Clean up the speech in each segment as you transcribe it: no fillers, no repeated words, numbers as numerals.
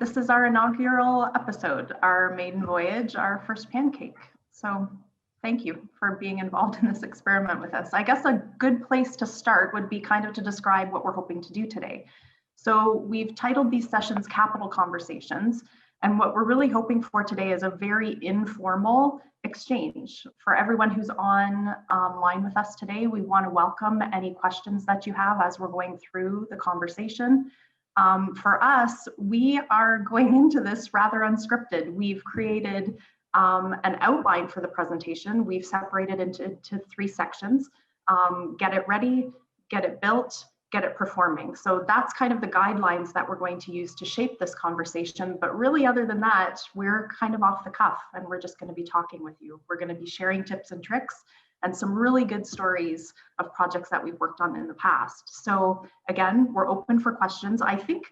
This is our inaugural episode, our maiden voyage, our first pancake. So thank you for being involved in this experiment with us. I guess a good place to start would be kind of to describe what we're hoping to do today. So we've titled these sessions Capital Conversations, and what we're really hoping for today is a very informal exchange. For everyone who's online with us today, we want to welcome any questions that you have as we're going through the conversation. For us, we are going into this rather unscripted. We've created an outline for the presentation. We've separated into three sections: get it ready, get it built, get it performing. So that's kind of the guidelines that we're going to use to shape this conversation. But really, other than that, we're kind of off the cuff and we're just going to be talking with you. We're going to be sharing tips and tricks and some really good stories of projects that we've worked on in the past. So again, we're open for questions. I think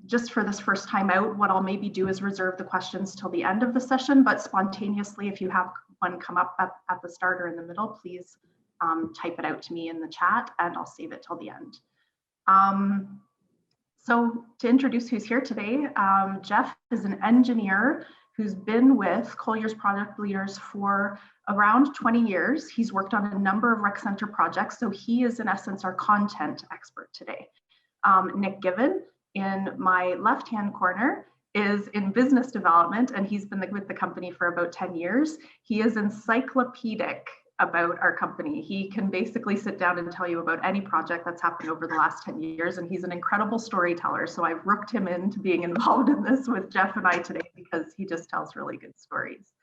just for this first time out, what I'll maybe do is reserve the questions till the end of the session, but spontaneously, if you have one come up at the start or in the middle, please type it out to me in the chat and I'll save it till the end. So to introduce who's here today, Jeff is an engineer who's been with Colliers Project Leaders for around 20 years. He's worked on a number of rec center projects, so he is in essence our content expert today. Nick Given, in my left-hand corner, is in business development, and he's been with the company for about 10 years. He is encyclopedic about our company. He can basically sit down and tell you about any project that's happened over the last 10 years, and he's an incredible storyteller. So I've rooked him into being involved in this with Jeff and I today because he just tells really good stories.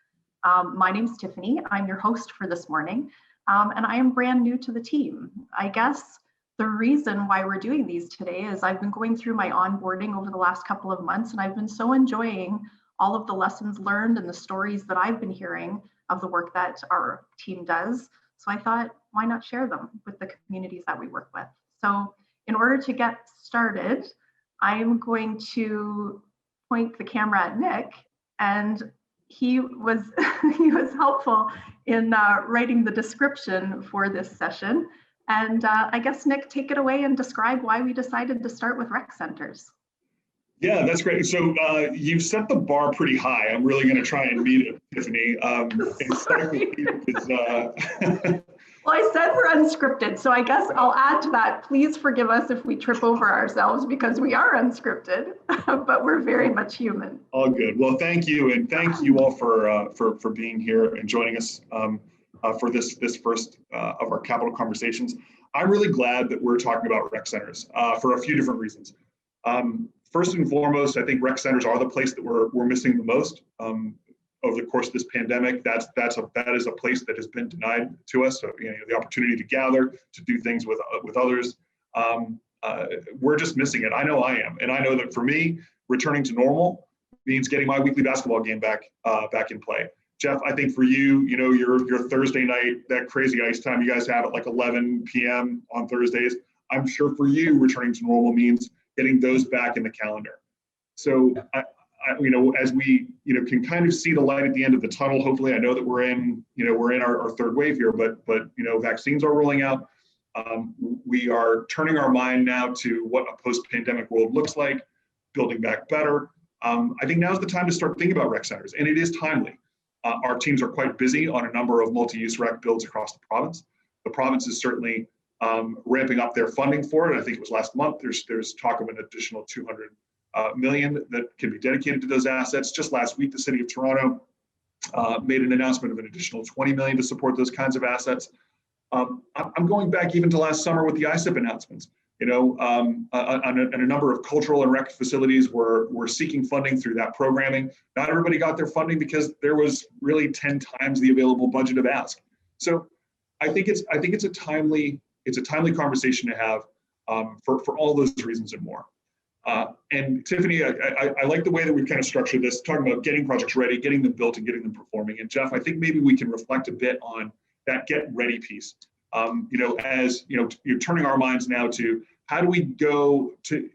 My name's Tiffany. I'm your host for this morning, and I am brand new to the team. I guess the reason why we're doing these today is I've been going through my onboarding over the last couple of months, and I've been so enjoying all of the lessons learned and the stories that I've been hearing of the work that our team does. So I thought, why not share them with the communities that we work with? So in order to get started, I'm going to point the camera at Nick, and he was helpful in writing the description for this session. And I guess, Nick, take it away and describe why we decided to start with rec centers. Yeah, that's great. So you've set the bar pretty high. I'm really going to try and meet it, Tiffany. Well, I said we're unscripted, so I guess I'll add to that. Please forgive us if we trip over ourselves because we are unscripted, but we're very much human. All good. Well, thank you, and thank you all for being here and joining us for this first of our capital conversations. I'm really glad that we're talking about rec centers for a few different reasons. First and foremost, I think rec centers are the place that we're missing the most over the course of this pandemic. That is a place that has been denied to us. So the opportunity to gather, to do things with others, we're just missing it. I know I am, and I know that for me, returning to normal means getting my weekly basketball game back in play. Jeff, I think for you, your Thursday night, that crazy ice time you guys have at like 11 p.m. on Thursdays. I'm sure for you, returning to normal means getting those back in the calendar. So, as we, can kind of see the light at the end of the tunnel. Hopefully, I know that we're in our third wave here, but vaccines are rolling out. We are turning our mind now to what a post-pandemic world looks like, building back better. I think now's the time to start thinking about rec centers, and it is timely. Our teams are quite busy on a number of multi-use rec builds across the province. The province is certainly ramping up their funding for it. I think it was last month. There's talk of an additional 200 million that can be dedicated to those assets. Just last week, the City of Toronto made an announcement of an additional 20 million to support those kinds of assets. I'm going back even to last summer with the ISIP announcements. And a number of cultural and rec facilities were seeking funding through that programming. Not everybody got their funding because there was really 10 times the available budget of ask. So I think it's a timely conversation to have for all those reasons and more. And Tiffany, I like the way that we've kind of structured this, talking about getting projects ready, getting them built, and getting them performing. And Jeff, I think maybe we can reflect a bit on that get ready piece. As you're turning our minds now to how do we go to,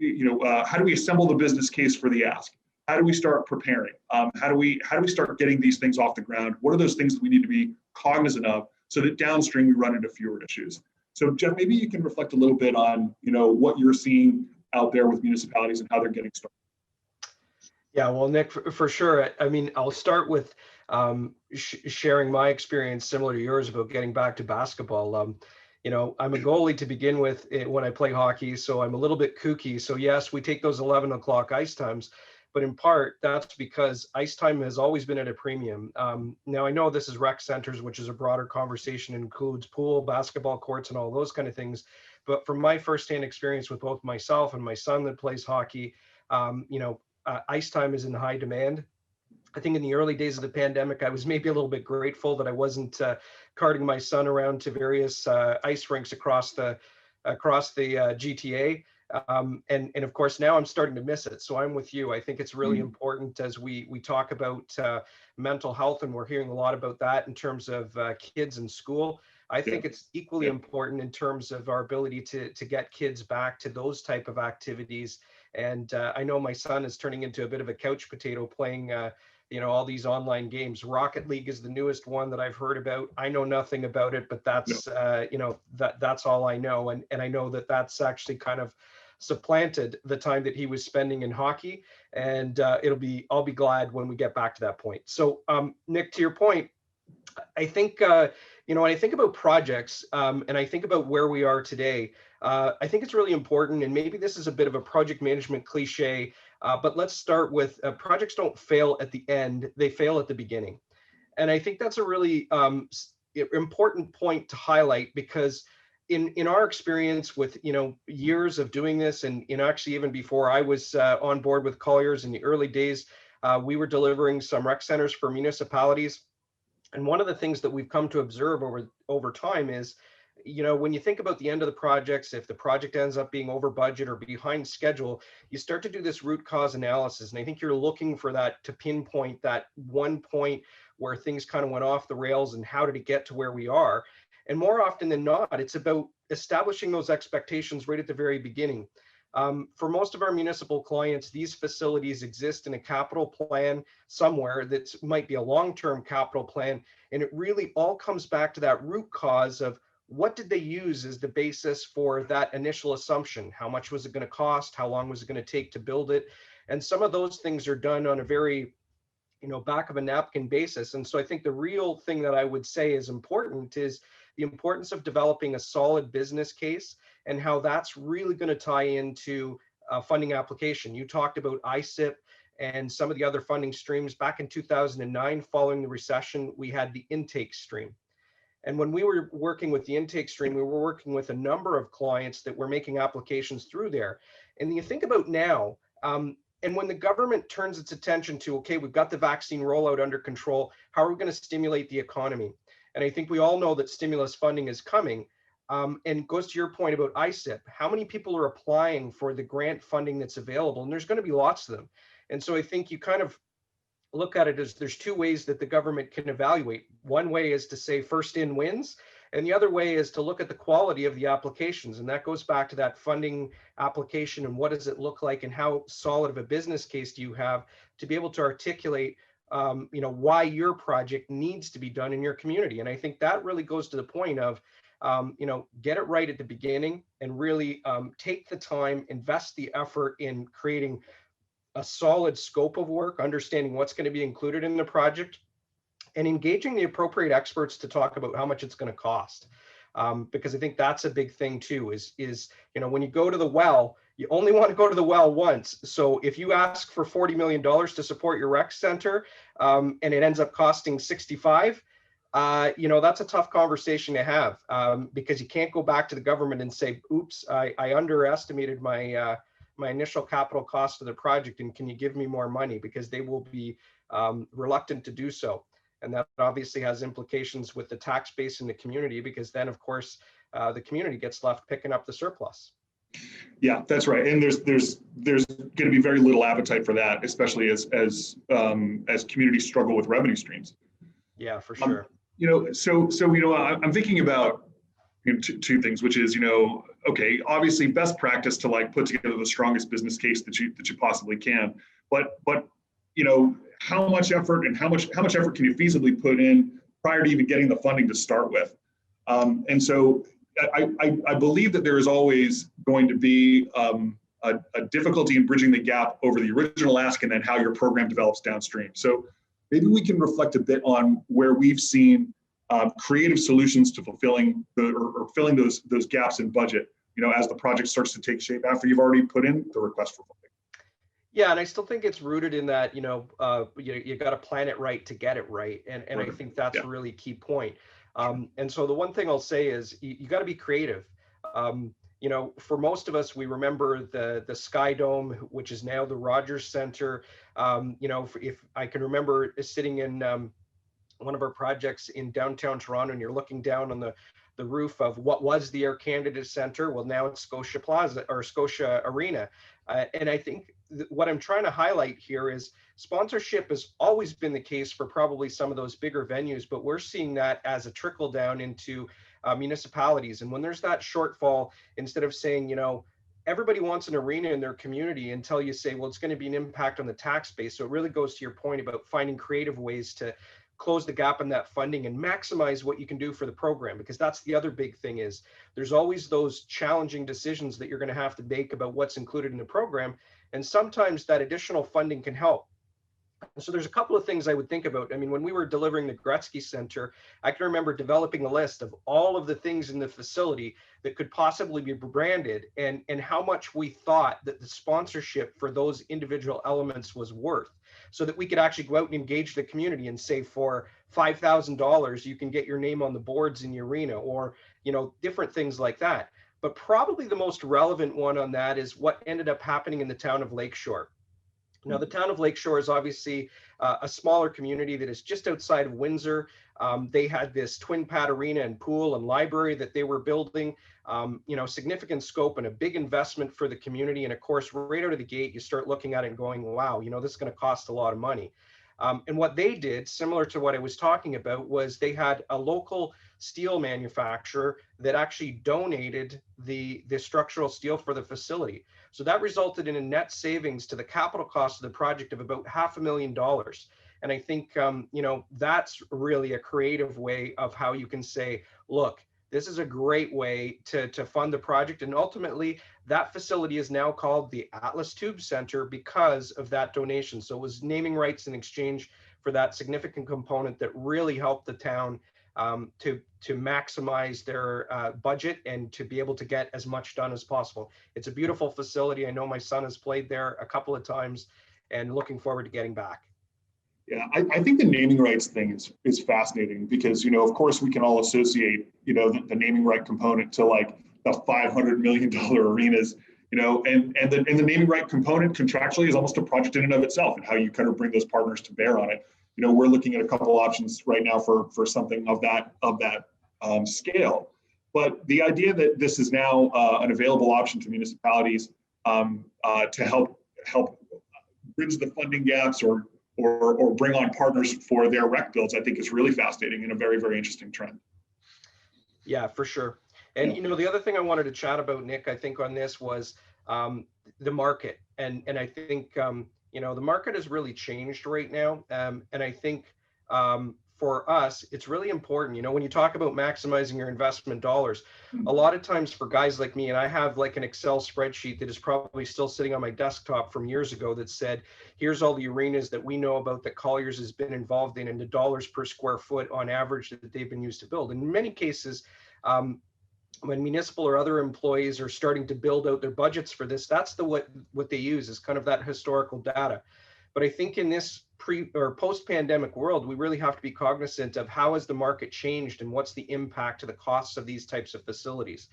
how do we assemble the business case for the ask? How do we start preparing? How do we start getting these things off the ground? What are those things that we need to be cognizant of so that downstream we run into fewer issues? So Jeff, maybe you can reflect a little bit on what you're seeing out there with municipalities and how they're getting started. Yeah, well, Nick, for sure. I mean, I'll start with sharing my experience similar to yours about getting back to basketball. I'm a goalie to begin with when I play hockey, so I'm a little bit kooky. So yes, we take those 11 o'clock ice times, but in part that's because ice time has always been at a premium. Now I know this is rec centers, which is a broader conversation, includes pool, basketball courts, and all those kind of things. But from my firsthand experience with both myself and my son that plays hockey, ice time is in high demand. I think in the early days of the pandemic, I was maybe a little bit grateful that I wasn't carting my son around to various ice rinks across the GTA. And of course, now I'm starting to miss it. So I'm with you. I think it's really important as we talk about mental health, and we're hearing a lot about that in terms of kids in school. I think it's equally important in terms of our ability to get kids back to those type of activities. And I know my son is turning into a bit of a couch potato playing all these online games. Rocket League is the newest one that I've heard about. I know nothing about it, but that's that's all I know. And I know that that's actually kind of supplanted the time that he was spending in hockey. And I'll be glad when we get back to that point. So Nick, to your point, I think when I think about projects and I think about where we are today, I think it's really important, and maybe this is a bit of a project management cliche, but let's start with projects don't fail at the end, they fail at the beginning. And I think that's a really important point to highlight, because in our experience with years of doing this, and actually even before I was on board with Colliers in the early days, we were delivering some rec centers for municipalities. And one of the things that we've come to observe over time is, when you think about the end of the projects, if the project ends up being over budget or behind schedule, you start to do this root cause analysis. And I think you're looking for that to pinpoint that one point where things kind of went off the rails and how did it get to where we are. And more often than not, it's about establishing those expectations right at the very beginning. For most of our municipal clients, these facilities exist in a capital plan somewhere that might be a long-term capital plan. And it really all comes back to that root cause of what did they use as the basis for that initial assumption? How much was it going to cost? How long was it going to take to build it? And some of those things are done on a very back of a napkin basis. And so I think the real thing that I would say is important is the importance of developing a solid business case, and how that's really going to tie into a funding application. You talked about ISIP and some of the other funding streams. Back in 2009, following the recession, we had the intake stream. And when we were working with the intake stream, we were working with a number of clients that were making applications through there. And you think about now, and when the government turns its attention to, okay, we've got the vaccine rollout under control, how are we going to stimulate the economy? And I think we all know that stimulus funding is coming. And it goes to your point about ISIP. How many people are applying for the grant funding that's available? And there's going to be lots of them. And so I think you kind of look at it as there's two ways that the government can evaluate. One way is to say first in wins, and the other way is to look at the quality of the applications. And that goes back to that funding application and what does it look like, and how solid of a business case do you have to be able to articulate why your project needs to be done in your community. And I think that really goes to the point of get it right at the beginning, and really take the time, invest the effort in creating a solid scope of work, understanding what's going to be included in the project, and engaging the appropriate experts to talk about how much it's going to cost. Because I think that's a big thing too, is when you go to the well, you only want to go to the well once. So if you ask for $40 million to support your rec center, and it ends up costing 65, that's a tough conversation to have, because you can't go back to the government and say, oops, I underestimated my initial capital cost of the project, and can you give me more money? Because they will be reluctant to do so. And that obviously has implications with the tax base in the community, because then of course the community gets left picking up the surplus. Yeah, that's right. And there's going to be very little appetite for that, especially as communities struggle with revenue streams. Yeah, for sure. I'm thinking about two things, which is, okay, obviously best practice to put together the strongest business case that you possibly can, but how much effort and how much effort can you feasibly put in prior to even getting the funding to start with? And so I believe that there is always going to be a difficulty in bridging the gap over the original ask and then how your program develops downstream. So maybe we can reflect a bit on where we've seen creative solutions to fulfilling or filling those gaps in budget, as the project starts to take shape after you've already put in the request for funding. Yeah, and I still think it's rooted in that, you got to plan it right to get it right. And I think that's a really key point. And so the one thing I'll say is you got to be creative. For most of us, we remember the Sky Dome, which is now the Rogers Center. If I can remember sitting in one of our projects in downtown Toronto, and you're looking down on the roof of what was the Air Canada Center. Well, now it's Scotia Plaza or Scotia Arena. And I think what I'm trying to highlight here is sponsorship has always been the case for probably some of those bigger venues, but we're seeing that as a trickle down into municipalities. And when there's that shortfall, instead of saying, everybody wants an arena in their community until you say, well, it's going to be an impact on the tax base. So it really goes to your point about finding creative ways to close the gap in that funding and maximize what you can do for the program, because that's the other big thing is there's always those challenging decisions that you're going to have to make about what's included in the program. And sometimes that additional funding can help. So there's a couple of things I would think about. I mean, when we were delivering the Gretzky Center, I can remember developing a list of all of the things in the facility that could possibly be branded and how much we thought that the sponsorship for those individual elements was worth, so that we could actually go out and engage the community and say for $5,000, you can get your name on the boards in your arena, or, different things like that. But probably the most relevant one on that is what ended up happening in the town of Lakeshore. Now, the town of Lakeshore is obviously a smaller community that is just outside of Windsor. They had this twin pad arena and pool and library that they were building, significant scope and a big investment for the community. And of course, right out of the gate, you start looking at it and going, wow, this is going to cost a lot of money. And what they did, similar to what I was talking about, was they had a local steel manufacturer that actually donated the structural steel for the facility. So that resulted in a net savings to the capital cost of the project of about $500,000. And I think, that's really a creative way of how you can say, look, this is a great way to fund the project. And ultimately, that facility is now called the Atlas Tube Center because of that donation. So it was naming rights in exchange for that significant component that really helped the town to maximize their budget and to be able to get as much done as possible. It's a beautiful facility. I know my son has played there a couple of times and looking forward to getting back. Yeah, I think the naming rights thing is fascinating because, of course, we can all associate, the naming right component to like the $500 million arenas, and the naming right component contractually is almost a project in and of itself, and how you kind of bring those partners to bear on it. We're looking at a couple of options right now for something of that scale. But the idea that this is now an available option to municipalities to help bridge the funding gaps or bring on partners for their rec builds, I think is really fascinating and a very, very interesting trend. Yeah, for sure. And, the other thing I wanted to chat about, Nick, I think on this was the market. And I think, the market has really changed right now. And I think for us, it's really important, when you talk about maximizing your investment dollars, a lot of times for guys like me, and I have like an Excel spreadsheet that is probably still sitting on my desktop from years ago that said, here's all the arenas that we know about that Colliers has been involved in and the dollars per square foot on average that they've been used to build. And in many cases, when municipal or other employees are starting to build out their budgets for this, that's what they use is kind of that historical data. But I think in this pre or post-pandemic world, we really have to be cognizant of how has the market changed and what's the impact to the costs of these types of facilities.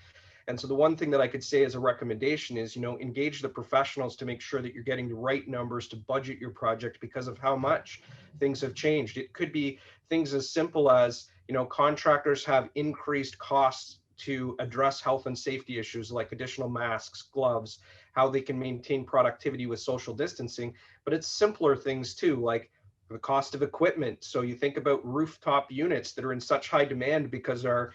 And so the one thing that I could say as a recommendation is, engage the professionals to make sure that you're getting the right numbers to budget your project because of how much things have changed. It could be things as simple as, contractors have increased costs to address health and safety issues like additional masks, gloves, how they can maintain productivity with social distancing. But it's simpler things too, like the cost of equipment. So you think about rooftop units that are in such high demand because our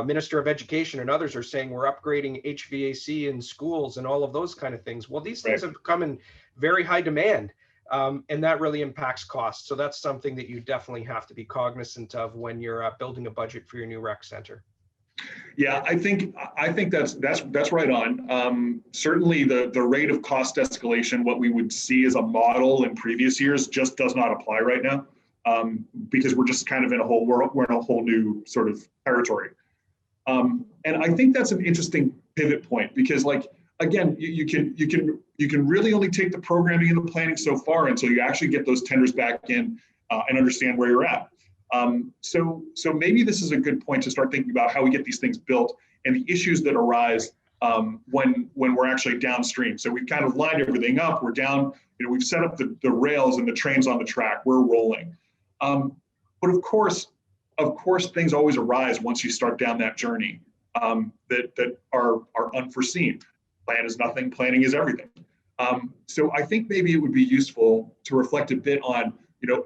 Minister of Education and others are saying we're upgrading HVAC in schools and all of those kind of things. Well, these things have come in very high demand. And that really impacts costs. So that's something that you definitely have to be cognizant of when you're building a budget for your new rec center. Yeah, I think that's right on. Certainly, the rate of cost escalation, what we would see as a model in previous years, just does not apply right now, because we're just kind of in a whole we're in a whole new sort of territory. And I think that's an interesting pivot point because, like, again, you can really only take the programming and the planning so far until you actually get those tenders back in and understand where you're at. So maybe this is a good point to start thinking about how we get these things built and the issues that arise when we're actually downstream. So we've kind of lined everything up. We're down. We've set up the rails and the trains on the track. We're rolling. But of course, things always arise once you start down that journey that are unforeseen. Plan is nothing. Planning is everything. So I think maybe it would be useful to reflect a bit on,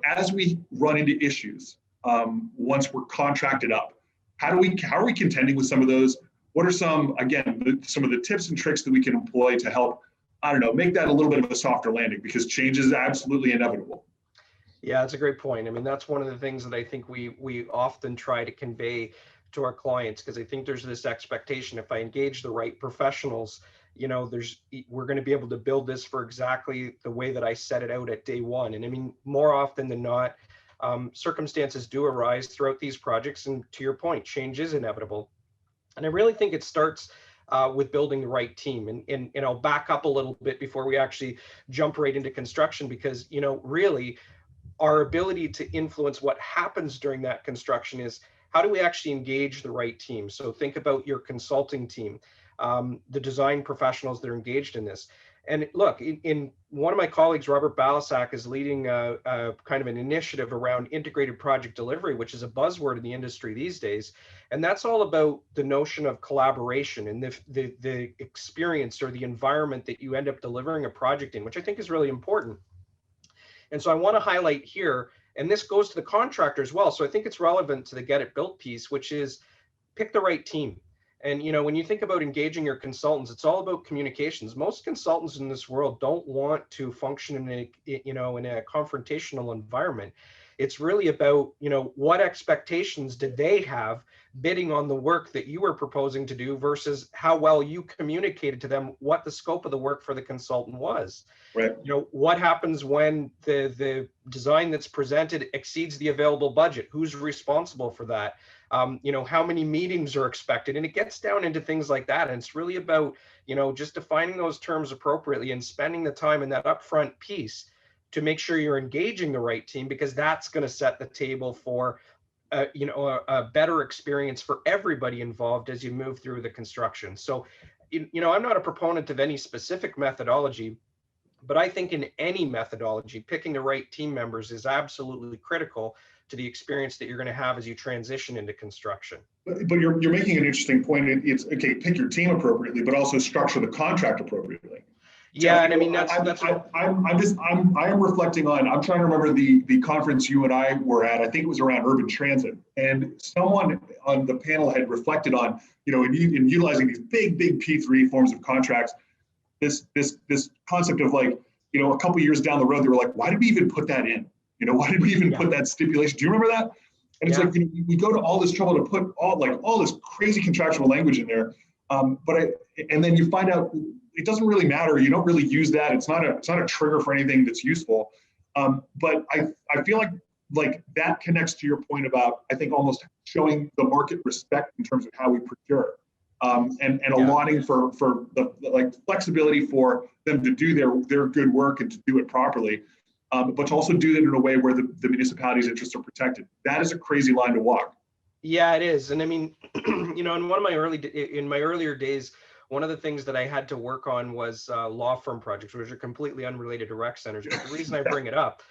as we run into issues. Once we're contracted up, how are we contending with some of those? What are some of the tips and tricks that we can employ to help, make that a little bit of a softer landing, because change is absolutely inevitable. Yeah, that's a great point. I mean, that's one of the things that I think we often try to convey to our clients, because I think there's this expectation, if I engage the right professionals, we're going to be able to build this for exactly the way that I set it out at day one. And I mean, more often than not, circumstances do arise throughout these projects, and to your point, change is inevitable. And I really think it starts with building the right team. And I'll back up a little bit before we actually jump right into construction, because really our ability to influence what happens during that construction is, how do we actually engage the right team? So think about your consulting team, the design professionals that are engaged in this. And look, in one of my colleagues, Robert Balasac, is leading a kind of an initiative around integrated project delivery, which is a buzzword in the industry these days. And that's all about the notion of collaboration and the experience or the environment that you end up delivering a project in, which I think is really important. And so I want to highlight here, and this goes to the contractor as well. So I think it's relevant to the get it built piece, which is pick the right team. And when you think about engaging your consultants, it's all about communications. Most consultants in this world don't want to function in a confrontational environment. It's really about, what expectations did they have bidding on the work that you were proposing to do versus how well you communicated to them what the scope of the work for the consultant was. Right. What happens when the design that's presented exceeds the available budget? Who's responsible for that? How many meetings are expected? And it gets down into things like that. And it's really about, just defining those terms appropriately and spending the time in that upfront piece to make sure you're engaging the right team, because that's going to set the table for, a better experience for everybody involved as you move through the construction. So, I'm not a proponent of any specific methodology, but I think in any methodology, picking the right team members is absolutely critical to the experience that you're going to have as you transition into construction. But you're making an interesting point. It's okay, pick your team appropriately, but also structure the contract appropriately. Yeah, and I mean I am reflecting on. I'm trying to remember the conference you and I were at. I think it was around urban transit, and someone on the panel had reflected on, in utilizing these big P3 forms of contracts, this concept of, like, a couple years down the road, they were like, why did we even put that in? Why did we even put that stipulation? Do you remember that? And it's like, we go to all this trouble to put all this crazy contractual language in there, and then you find out it doesn't really matter. You don't really use that. It's not a trigger for anything that's useful. But I feel like that connects to your point about, I think, almost showing the market respect in terms of how we procure, and allotting for the flexibility for them to do their good work and to do it properly, but to also do that in a way where the municipality's interests are protected. That is a crazy line to walk. Yeah, it is. And I mean, in my earlier days, one of the things that I had to work on was law firm projects, which are completely unrelated to rec centers. But the reason I bring it up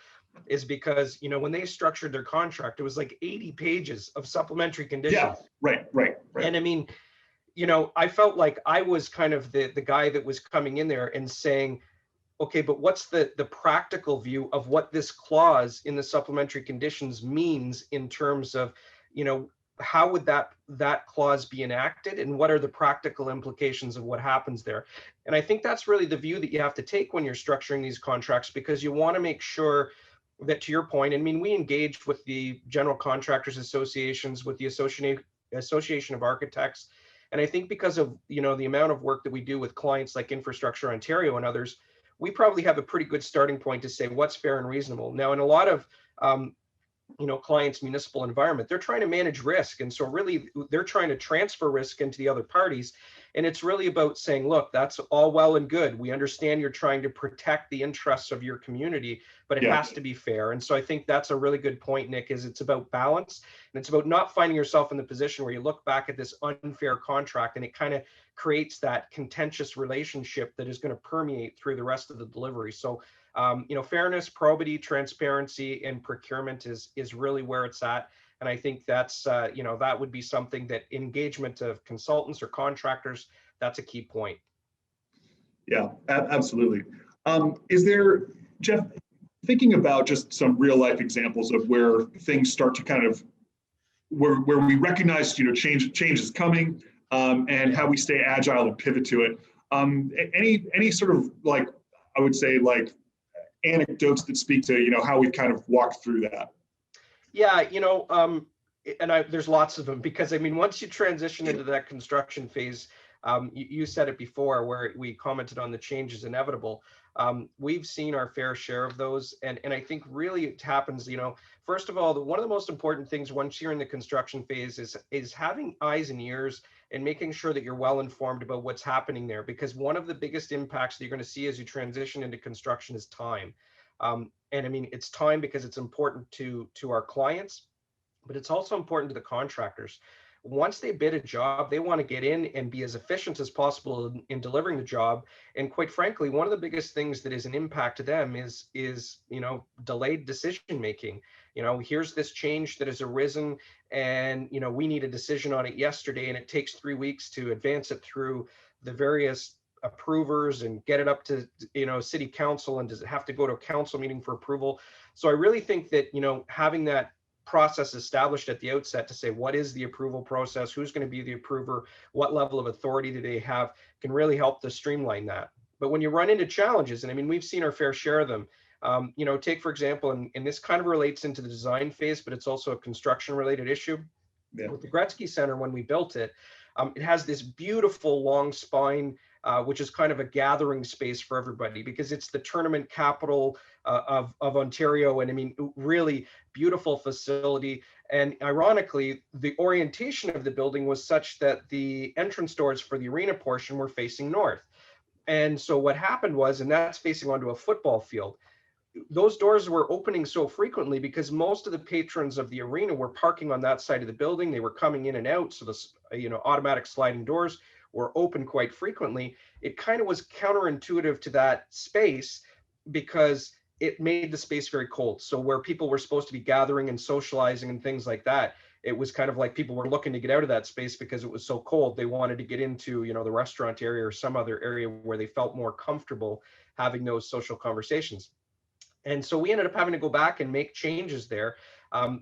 is because, when they structured their contract, it was like 80 pages of supplementary conditions. Yeah, right. And I mean, I felt like I was kind of the guy that was coming in there and saying, okay, but what's the practical view of what this clause in the supplementary conditions means in terms of, how would that clause be enacted, and what are the practical implications of what happens there? And I think that's really the view that you have to take when you're structuring these contracts, because you want to make sure that, to your point, I mean, we engage with the general contractors associations, with the Association of Architects. And I think because of, you know, the amount of work that we do with clients like Infrastructure Ontario and others, we probably have a pretty good starting point to say what's fair and reasonable. Now, in a lot of you know, clients' municipal environment, they're trying to manage risk. And so really they're trying to transfer risk into the other parties. And it's really about saying, look, that's all well and good. We understand you're trying to protect the interests of your community, but it has to be fair. And so I think that's a really good point, Nick, is it's about balance. And it's about not finding yourself in the position where you look back at this unfair contract and it kind of creates that contentious relationship that is going to permeate through the rest of the delivery. So you know, fairness, probity, transparency, and procurement is really where it's at. And I think that's, you know, that would be something that engagement of consultants or contractors, that's a key point. Yeah, absolutely. Is there, Jeff, thinking about just some real life examples of where things start to kind of, where we recognize, you know, change is coming, and how we stay agile and pivot to it. Any sort of, like, I would say, like, anecdotes that speak to, you know, how we kind of walked through that? Yeah, you know, and there's lots of them, because I mean, once you transition into that construction phase, you said it before, where we commented on the change is inevitable. We've seen our fair share of those, and I think really it happens, you know, first of all, one of the most important things once you're in the construction phase is having eyes and ears and making sure that you're well informed about what's happening there, because one of the biggest impacts that you're going to see as you transition into construction is time. And I mean, it's time because it's important to our clients, but it's also important to the contractors. Once they bid a job, they want to get in and be as efficient as possible in delivering the job. And quite frankly, one of the biggest things that is an impact to them is, you know, delayed decision making. You know, here's this change that has arisen, and, you know, we need a decision on it yesterday, and it takes 3 weeks to advance it through the various approvers and get it up to, you know, city council, and does it have to go to a council meeting for approval? So I really think that, you know, having that process established at the outset to say, what is the approval process, who's going to be the approver, what level of authority do they have, can really help to streamline that. But when you run into challenges, and I mean, we've seen our fair share of them, you know, take for example, and this kind of relates into the design phase, but it's also a construction related issue. With the Gretzky Center, when we built it, it has this beautiful long spine, which is kind of a gathering space for everybody, because it's the tournament capital of Ontario. And I mean, really beautiful facility. And ironically, the orientation of the building was such that the entrance doors for the arena portion were facing north. And so what happened was, and that's facing onto a football field, those doors were opening so frequently because most of the patrons of the arena were parking on that side of the building. They were coming in and out. So the, you know, automatic sliding doors were open quite frequently. It kind of was counterintuitive to that space because it made the space very cold. So where people were supposed to be gathering and socializing and things like that, it was kind of like people were looking to get out of that space because it was so cold. They wanted to get into, you know, the restaurant area or some other area where they felt more comfortable having those social conversations. And so we ended up having to go back and make changes there.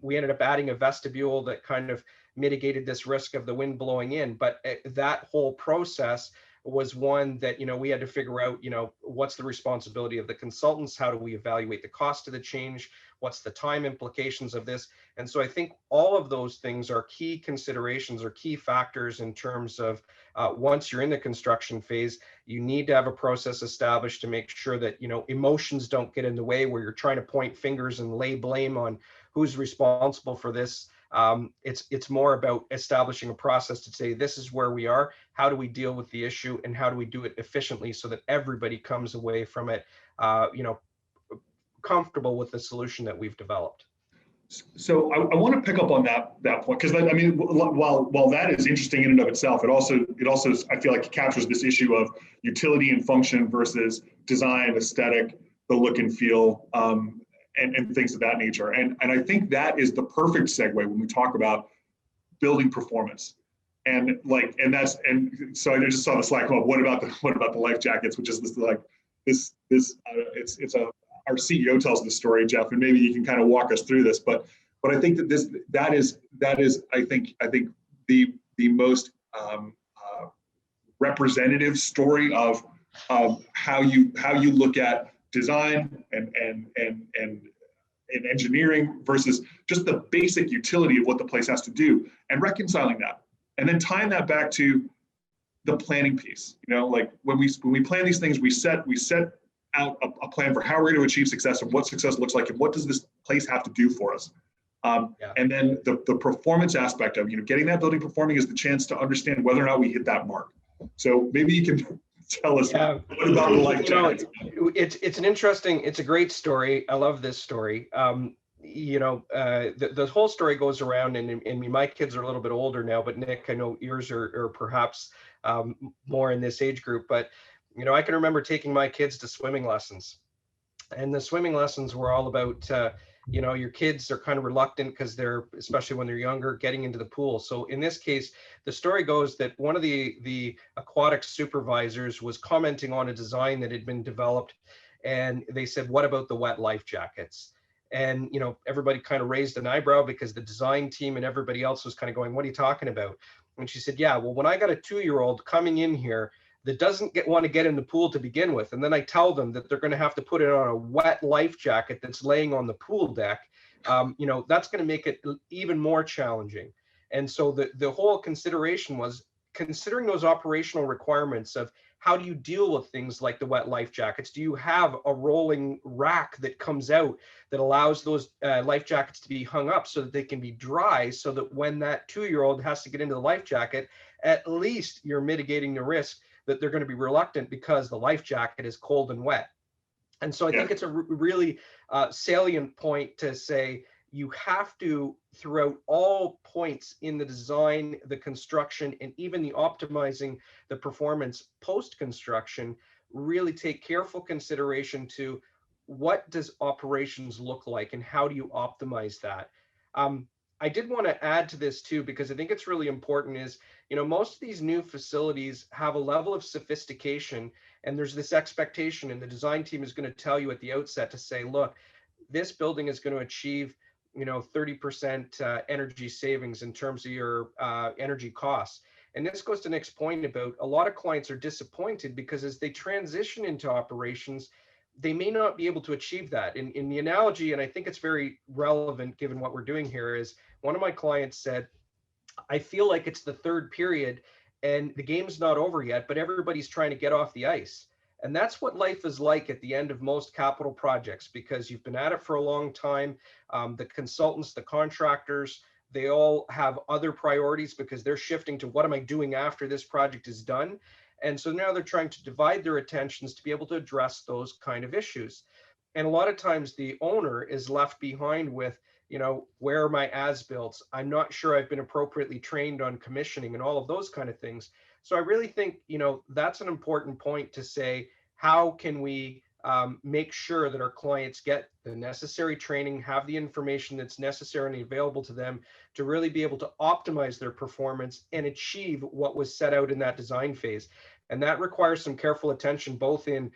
We ended up adding a vestibule that kind of mitigated this risk of the wind blowing in. But that whole process was one that, you know, we had to figure out, you know, what's the responsibility of the consultants? How do we evaluate the cost of the change? What's the time implications of this? And so I think all of those things are key considerations or key factors in terms of once you're in the construction phase, you need to have a process established to make sure that, you know, emotions don't get in the way where you're trying to point fingers and lay blame on who's responsible for this. It's more about establishing a process to say, this is where we are, how do we deal with the issue, and how do we do it efficiently so that everybody comes away from it, you know, comfortable with the solution that we've developed. So I want to pick up on that point, because I mean, while that is interesting in and of itself, it also I feel like it captures this issue of utility and function versus design, aesthetic, the look and feel, and things of that nature. And I think that is the perfect segue when we talk about building performance. And so I just saw the Slack come up. What about the life jackets, which is our CEO tells the story, Jeff, and maybe you can kind of walk us through this. But I think that is I think the most representative story of how you look at design and in engineering versus just the basic utility of what the place has to do, and reconciling that, and then tying that back to the planning piece. Like when we plan these things, we set out a plan for how we're going to achieve success and what success looks like and what does this place have to do for us. And then the performance aspect of getting that building performing is the chance to understand whether or not we hit that mark. So maybe you can tell us what about the life jackets. It's a great story. I love this story. The whole story goes around, and my kids are a little bit older now, but Nick, I know yours are perhaps more in this age group, but I can remember taking my kids to swimming lessons, and the swimming lessons were all about your kids are kind of reluctant because especially when they're younger, getting into the pool. So in this case, the story goes that one of the aquatic supervisors was commenting on a design that had been developed, and they said, "What about the wet life jackets?" And everybody kind of raised an eyebrow because the design team and everybody else was kind of going, "What are you talking about?" And she said, "Yeah, well, when I got a 2-year-old coming in here that doesn't want to get in the pool to begin with, and then I tell them that they're going to have to put it on a wet life jacket that's laying on the pool deck, that's going to make it even more challenging." And so the whole consideration was considering those operational requirements of how do you deal with things like the wet life jackets? Do you have a rolling rack that comes out that allows those life jackets to be hung up so that they can be dry, so that when that 2-year-old has to get into the life jacket, at least you're mitigating the risk that they're going to be reluctant because the life jacket is cold and wet. And so I think it's a really salient point to say you have to, throughout all points in the design, the construction, and even the optimizing the performance post-construction, really take careful consideration to what does operations look like and how do you optimize that. I did want to add to this too, because I think it's really important is, most of these new facilities have a level of sophistication, and there's this expectation, and the design team is going to tell you at the outset to say, look, this building is going to achieve 30% energy savings in terms of your energy costs. And this goes to Nick's point about a lot of clients are disappointed because as they transition into operations, they may not be able to achieve that. In the analogy, and I think it's very relevant given what we're doing here, is one of my clients said, "I feel like it's the third period and the game's not over yet, but everybody's trying to get off the ice." And that's what life is like at the end of most capital projects, because you've been at it for a long time. The consultants, the contractors, they all have other priorities because they're shifting to what am I doing after this project is done. And so now they're trying to divide their attentions to be able to address those kind of issues. And a lot of times the owner is left behind with, where are my as-built? I'm not sure I've been appropriately trained on commissioning and all of those kind of things. So I really think, that's an important point to say, how can we make sure that our clients get the necessary training, have the information that's necessary and available to them to really be able to optimize their performance and achieve what was set out in that design phase. And that requires some careful attention, both in,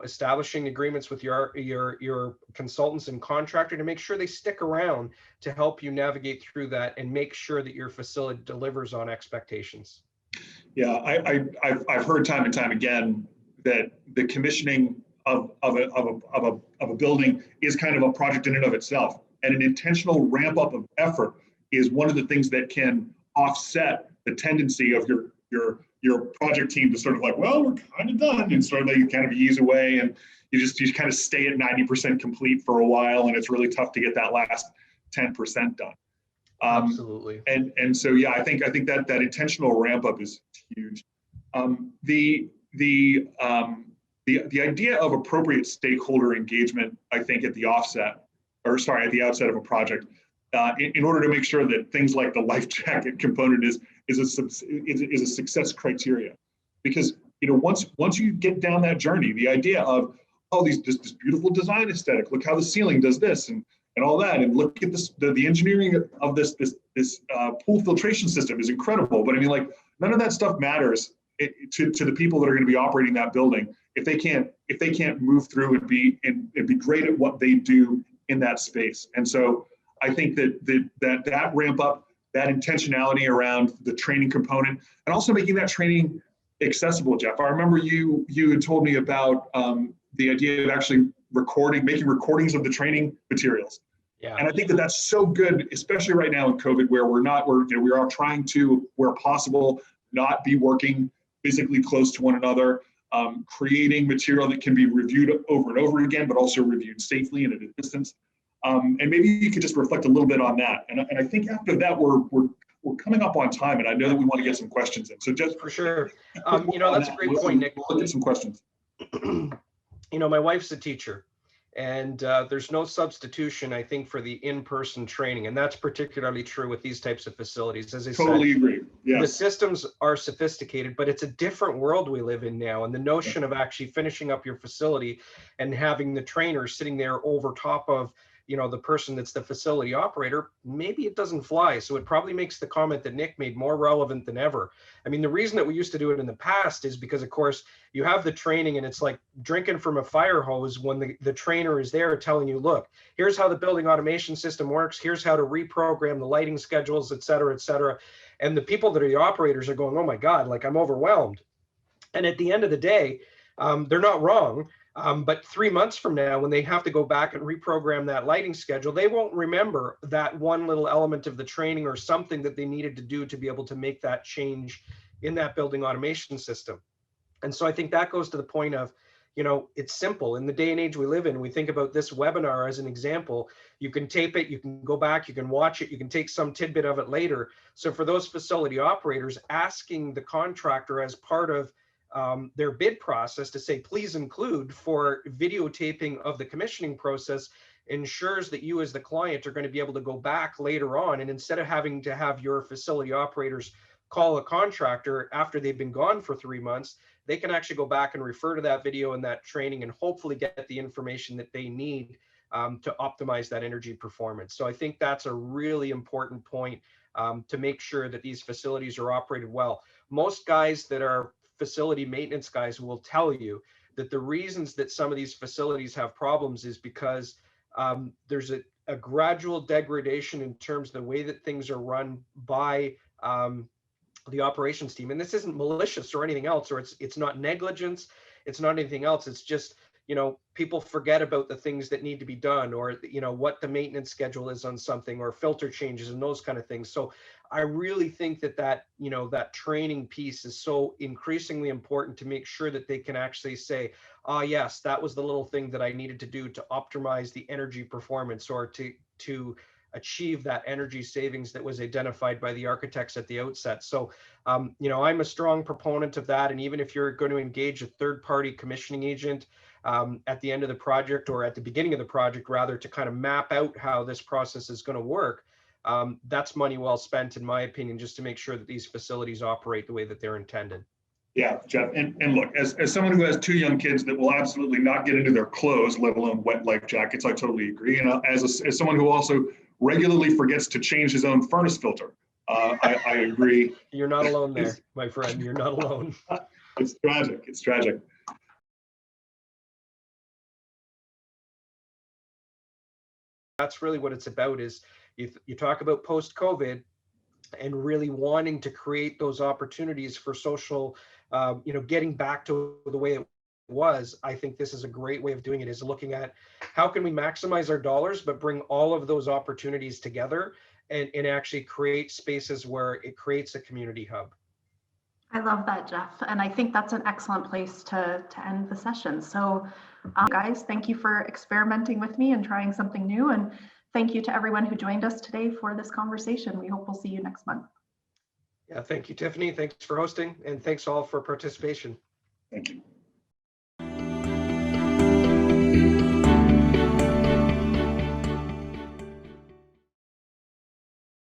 establishing agreements with your consultants and contractor to make sure they stick around to help you navigate through that and make sure that your facility delivers on expectations. Yeah, I've heard time and time again that the commissioning of a building is kind of a project in and of itself, and an intentional ramp up of effort is one of the things that can offset the tendency of your project team to sort of like, well, we're kind of done, and sort of they kind of ease away, and you kind of stay at 90% complete for a while, and it's really tough to get that last 10% done. Absolutely. And so yeah, I think that intentional ramp up is huge. The idea of appropriate stakeholder engagement, I think at the outset of a project, in order to make sure that things like the life jacket component is a success criteria, because once you get down that journey, the idea of this beautiful design aesthetic, look how the ceiling does this and all that, and look at this, the engineering of this pool filtration system is incredible, but I mean, like, none of that stuff matters to the people that are going to be operating that building if they can't move through and be great at what they do in that space. And so I think that ramp up, that intentionality around the training component, and also making that training accessible, Jeff. I remember you had told me about the idea of actually making recordings of the training materials, Yeah. And I think that that's so good, especially right now in COVID, where we are trying to, where possible, not be working physically close to one another, creating material that can be reviewed over and over again, but also reviewed safely and at a distance. And maybe you could just reflect a little bit on that. And I think after that, we're coming up on time, and I know that we want to get some questions in. So just for sure. That's a great point, Nick. We'll get some questions. My wife's a teacher, and there's no substitution, I think, for the in-person training. And that's particularly true with these types of facilities. As I totally said, agree. Yeah. The systems are sophisticated, but it's a different world we live in now. And the notion of actually finishing up your facility and having the trainer sitting there over top of the person that's the facility operator, maybe it doesn't fly. So it probably makes the comment that Nick made more relevant than ever. I mean, the reason that we used to do it in the past is because, of course, you have the training and it's like drinking from a fire hose when the trainer is there telling you, look, here's how the building automation system works. Here's how to reprogram the lighting schedules, et cetera, et cetera. And the people that are the operators are going, oh my God, like I'm overwhelmed. And at the end of the day, they're not wrong. But 3 months from now, when they have to go back and reprogram that lighting schedule, they won't remember that one little element of the training or something that they needed to do to be able to make that change in that building automation system. And so I think that goes to the point of, it's simple. In the day and age we live in, we think about this webinar as an example. You can tape it, you can go back, you can watch it, you can take some tidbit of it later. So for those facility operators, asking the contractor as part of their bid process to say, please include for videotaping of the commissioning process ensures that you as the client are going to be able to go back later on. And instead of having to have your facility operators call a contractor after they've been gone for 3 months, they can actually go back and refer to that video and that training and hopefully get the information that they need to optimize that energy performance. So I think that's a really important point to make sure that these facilities are operated well. Most guys that are facility maintenance guys will tell you that the reasons that some of these facilities have problems is because there's a gradual degradation in terms of the way that things are run by the operations team. And this isn't malicious or anything else, or it's not negligence, it's not anything else. It's just, people forget about the things that need to be done, or, what the maintenance schedule is on something, or filter changes and those kind of things. So I really think that that training piece is so increasingly important to make sure that they can actually say, yes, that was the little thing that I needed to do to optimize the energy performance, or to achieve that energy savings that was identified by the architects at the outset. So, I'm a strong proponent of that. And even if you're going to engage a third-party commissioning agent at the end of the project, or at the beginning of the project, rather, to kind of map out how this process is going to work, that's money well spent, in my opinion, just to make sure that these facilities operate the way that they're intended. Yeah, Jeff, and look, as someone who has 2 young kids that will absolutely not get into their clothes, let alone wet life jackets, I totally agree. And as someone who also regularly forgets to change his own furnace filter, I agree. You're not alone there, my friend. You're not alone. It's tragic. It's tragic. That's really what it's about. Is you talk about post-COVID and really wanting to create those opportunities for social, getting back to the way it was. I think this is a great way of doing it, is looking at how can we maximize our dollars, but bring all of those opportunities together and actually create spaces where it creates a community hub. I love that, Jeff. And I think that's an excellent place to end the session. So guys, thank you for experimenting with me and trying something new. And thank you to everyone who joined us today for this conversation. We hope we'll see you next month. Yeah, thank you, Tiffany. Thanks for hosting, and thanks all for participation. Thank you.